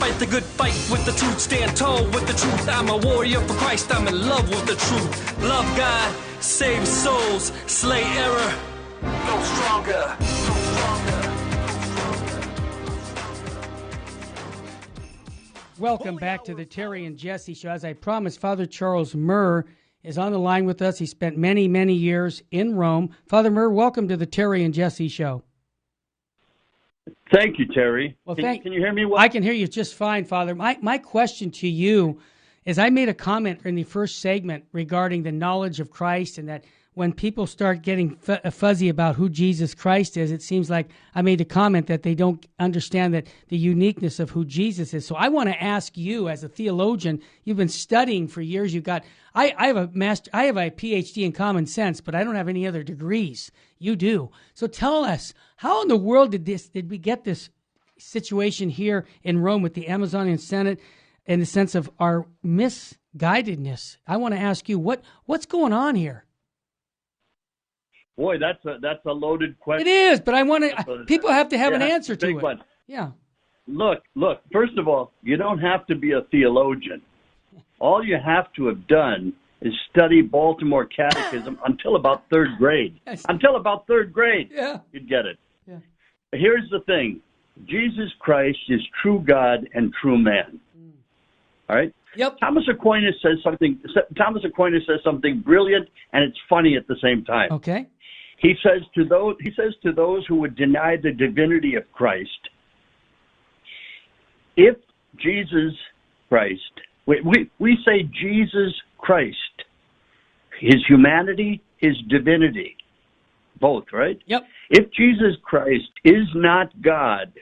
fight the good fight with the truth, stand tall with the truth. I'm a warrior for Christ, I'm in love with the truth. Love God, save souls, slay error, go stronger, go stronger. Welcome back to the Terry and Jesse Show. As I promised, Father Charles Murr is on the line with us. He spent many, many years in Rome. Father Murr, welcome to the Terry and Jesse Show. Thank you, Terry. Well, can you hear me well? I can hear you just fine, Father. My question to you is, I made a comment in the first segment regarding the knowledge of Christ, and that when people start getting fuzzy about who Jesus Christ is, it seems like I made a comment that they don't understand that the uniqueness of who Jesus is. So I want to ask you, as a theologian, you've been studying for years. I have a PhD in common sense, but I don't have any other degrees. You do. So tell us, how in the world did we get this situation here in Rome with the Amazonian Senate, in the sense of our misguidedness? I want to ask you, what's going on here? Boy, that's a loaded question. It is, but I want to. People have to have an answer to it. One. Yeah. Look. First of all, you don't have to be a theologian. All you have to have done is study Baltimore Catechism until about third grade. Yes. Until about third grade, yeah, you'd get it. Yeah. Here's the thing: Jesus Christ is true God and true man. All right. Yep. Thomas Aquinas says something brilliant, and it's funny at the same time. Okay. He says to those who would deny the divinity of Christ, if Jesus Christ, we say Jesus Christ, his humanity, his divinity, both, right? Yep. If Jesus Christ is not God,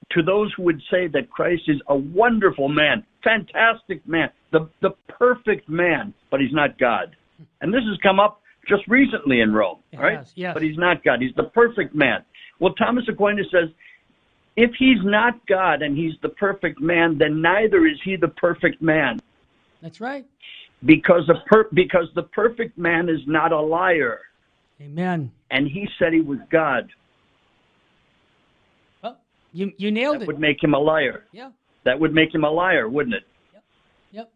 to those who would say that Christ is a wonderful man, fantastic man, the perfect man, but he's not God. And this has come up just recently in Rome, right? Yes. But he's not God. He's the perfect man. Well, Thomas Aquinas says, if he's not God and he's the perfect man, then neither is he the perfect man. That's right. Because the perfect man is not a liar. Amen. And he said he was God. Well, you nailed it. That would make him a liar. Yeah. That would make him a liar, wouldn't it? Yep.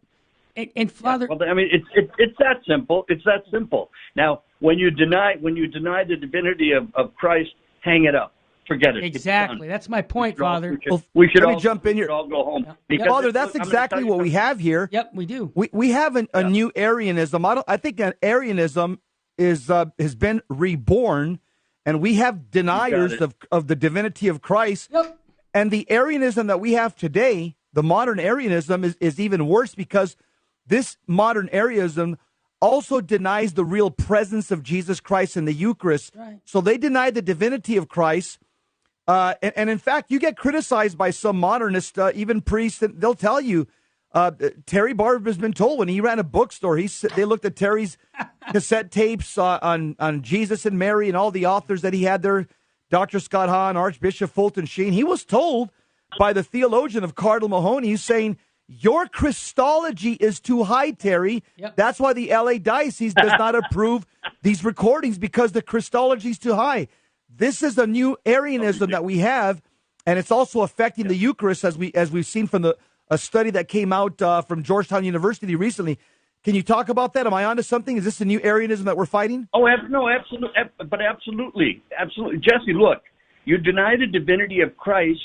And Father, well, I mean, it's that simple. It's that simple. Now, when you deny the divinity of Christ, hang it up. Forget it. Exactly. That's my point, Father. We should let all me jump in here. all go home. Yeah. Father, that's exactly what we have here. Yep, we do. We have a new Arianism. I think that Arianism has been reborn, and we have deniers of the divinity of Christ. Yep. And the Arianism that we have today, the modern Arianism, is even worse, because this modern Arianism also denies the real presence of Jesus Christ in the Eucharist. Right. So they deny the divinity of Christ. And in fact, you get criticized by some modernists, even priests, and they'll tell you, Terry Barber has been told when he ran a bookstore, they looked at Terry's cassette tapes on Jesus and Mary and all the authors that he had there, Dr. Scott Hahn, Archbishop Fulton Sheen. He was told by the theologian of Cardinal Mahoney, who's saying, your Christology is too high, Terry. Yep. That's why the LA Diocese does not approve these recordings, because the Christology is too high. This is a new Arianism that we have, and it's also affecting the Eucharist, as we've seen from a study that came out from Georgetown University recently. Can you talk about that? Am I onto something? Is this a new Arianism that we're fighting? Oh, no, absolutely. Jesse, look, you deny the divinity of Christ.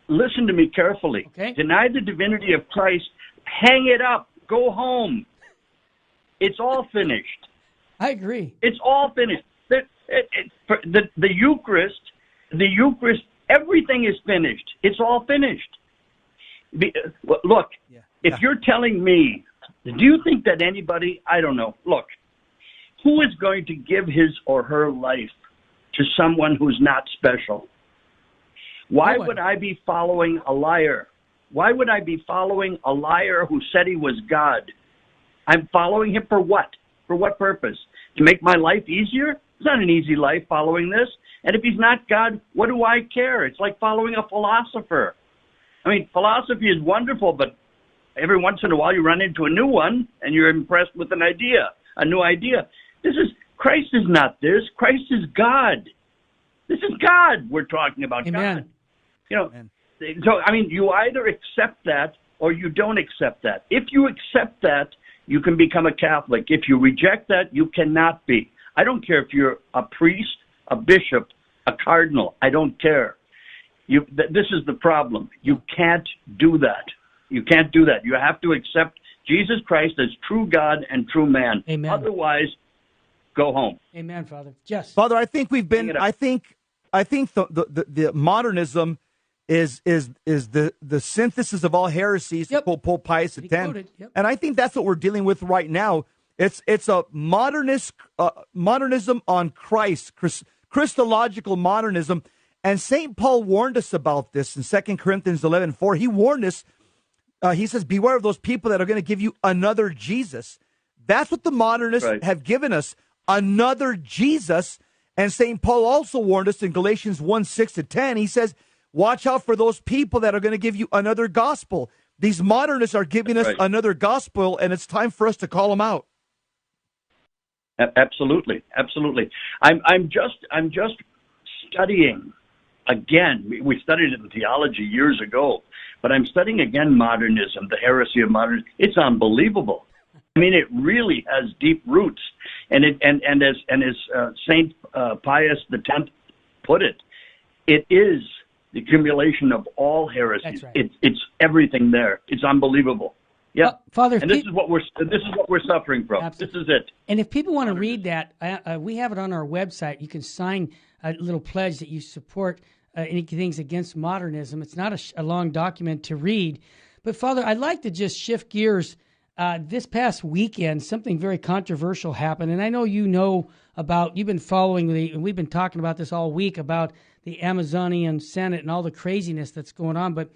Listen to me carefully. Okay. Deny the divinity of Christ. Hang it up. Go home. It's all finished. I agree. It's all finished. The Eucharist, everything is finished. It's all finished. Look, if you're telling me, do you think that anybody, I don't know, look, who is going to give his or her life to someone who's not special? Why would I be following a liar? Why would I be following a liar who said he was God? I'm following him for what? For what purpose? To make my life easier? It's not an easy life following this. And if he's not God, what do I care? It's like following a philosopher. I mean, philosophy is wonderful, but every once in a while you run into a new one and you're impressed with a new idea. Christ is not this. Christ is God. This is God we're talking about. Amen. God. You know, So, I mean, you either accept that or you don't accept that. If you accept that, you can become a Catholic. If you reject that, you cannot be. I don't care if you're a priest, a bishop, a cardinal. I don't care. This is the problem. You can't do that. You can't do that. You have to accept Jesus Christ as true God and true man. Amen. Otherwise, go home. Amen, Father. Yes. Father, I think we've been. I think the modernism is the synthesis of all heresies. Yep. Pope Pius X, Yep. and I think that's what we're dealing with right now. It's a modernism on Christ, Christological modernism, and St. Paul warned us about this in 2 Corinthians 11:4. He warned us. He says, "Beware of those people that are going to give you another Jesus." That's what the modernists have given us, another Jesus. And St. Paul also warned us in Galatians 1:6-10. He says, watch out for those people that are going to give you another gospel. These modernists are giving us another gospel, and it's time for us to call them out. Absolutely. I'm just studying again. We studied it in theology years ago, but I'm studying again modernism, the heresy of modernism. It's unbelievable. I mean, it really has deep roots, and as Saint Pius X put it, it is the accumulation of all heresies. That's right. It's everything there. It's unbelievable. Yeah, Father, and this is what we're suffering from. Absolutely. This is it. And if people want to read that, we have it on our website. You can sign a little pledge that you support anything against modernism. It's not a long document to read. But Father, I'd like to just shift gears. This past weekend, something very controversial happened, and I know you've been following and we've been talking about this all week about the Amazonian Senate and all the craziness that's going on. But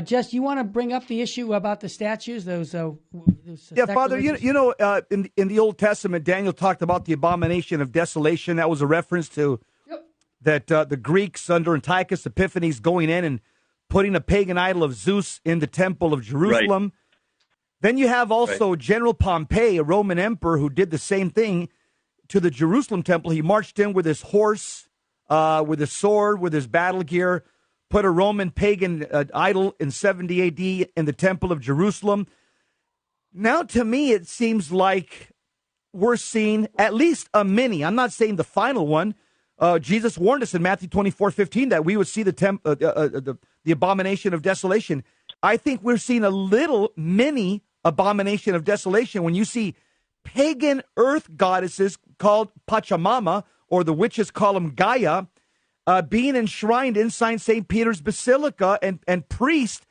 Jess, you want to bring up the issue about the statues? Those Father, in the Old Testament, Daniel talked about the abomination of desolation. That was a reference to that the Greeks under Antiochus Epiphanes going in and putting a pagan idol of Zeus in the temple of Jerusalem. Right. Then you have also General Pompey, a Roman emperor, who did the same thing to the Jerusalem temple. He marched in with his horse, with his sword, with his battle gear, put a Roman pagan idol in 70 AD in the temple of Jerusalem. Now, to me, it seems like we're seeing at least a mini. I'm not saying the final one. Jesus warned us in Matthew 24:15 that we would see the abomination of desolation. I think we're seeing a little mini abomination of desolation when you see pagan earth goddesses called Pachamama, or the witches call them Gaia, being enshrined inside St. Peter's Basilica, and priests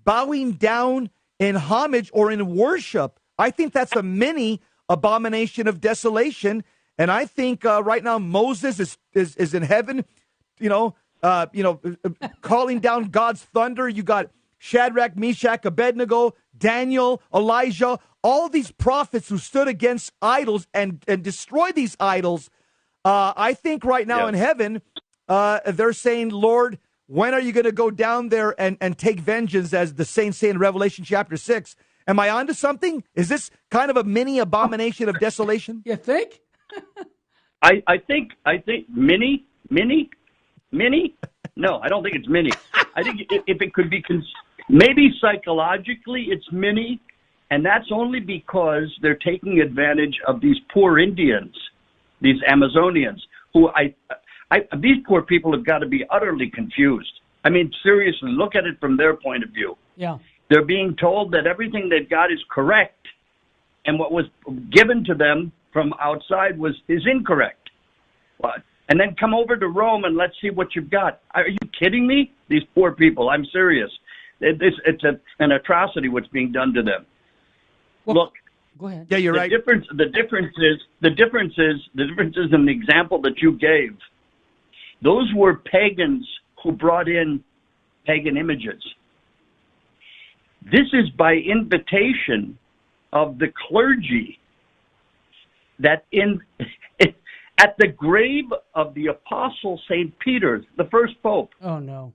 bowing down in homage or in worship. I think that's a mini abomination of desolation, and I think right now Moses is in heaven, calling down God's thunder. You got Shadrach, Meshach, Abednego, Daniel, Elijah, all these prophets who stood against idols and destroyed these idols. I think right now in heaven, they're saying, Lord, when are you going to go down there and take vengeance, as the saints say in Revelation chapter 6? Am I onto something? Is this kind of a mini abomination of desolation? You think? I think mini? No, I don't think it's mini. I think if it could be, maybe psychologically it's mini, and that's only because they're taking advantage of these poor Indians, these Amazonians, who these poor people have got to be utterly confused. I mean, seriously, look at it from their point of view. Yeah. They're being told that everything they've got is correct, and what was given to them from outside is incorrect. And then come over to Rome and let's see what you've got. Are you kidding me? These poor people. I'm serious. It's an atrocity what's being done to them. Well, look. Go ahead. Yeah, you're right. The difference is in the example that you gave. Those were pagans who brought in pagan images. This is by invitation of the clergy that at the grave of the apostle St. Peter, the first pope. Oh no.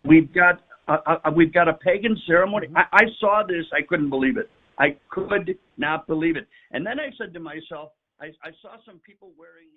We've got a pagan ceremony. I saw this. I couldn't believe it. I could not believe it. And then I said to myself, I saw some people wearing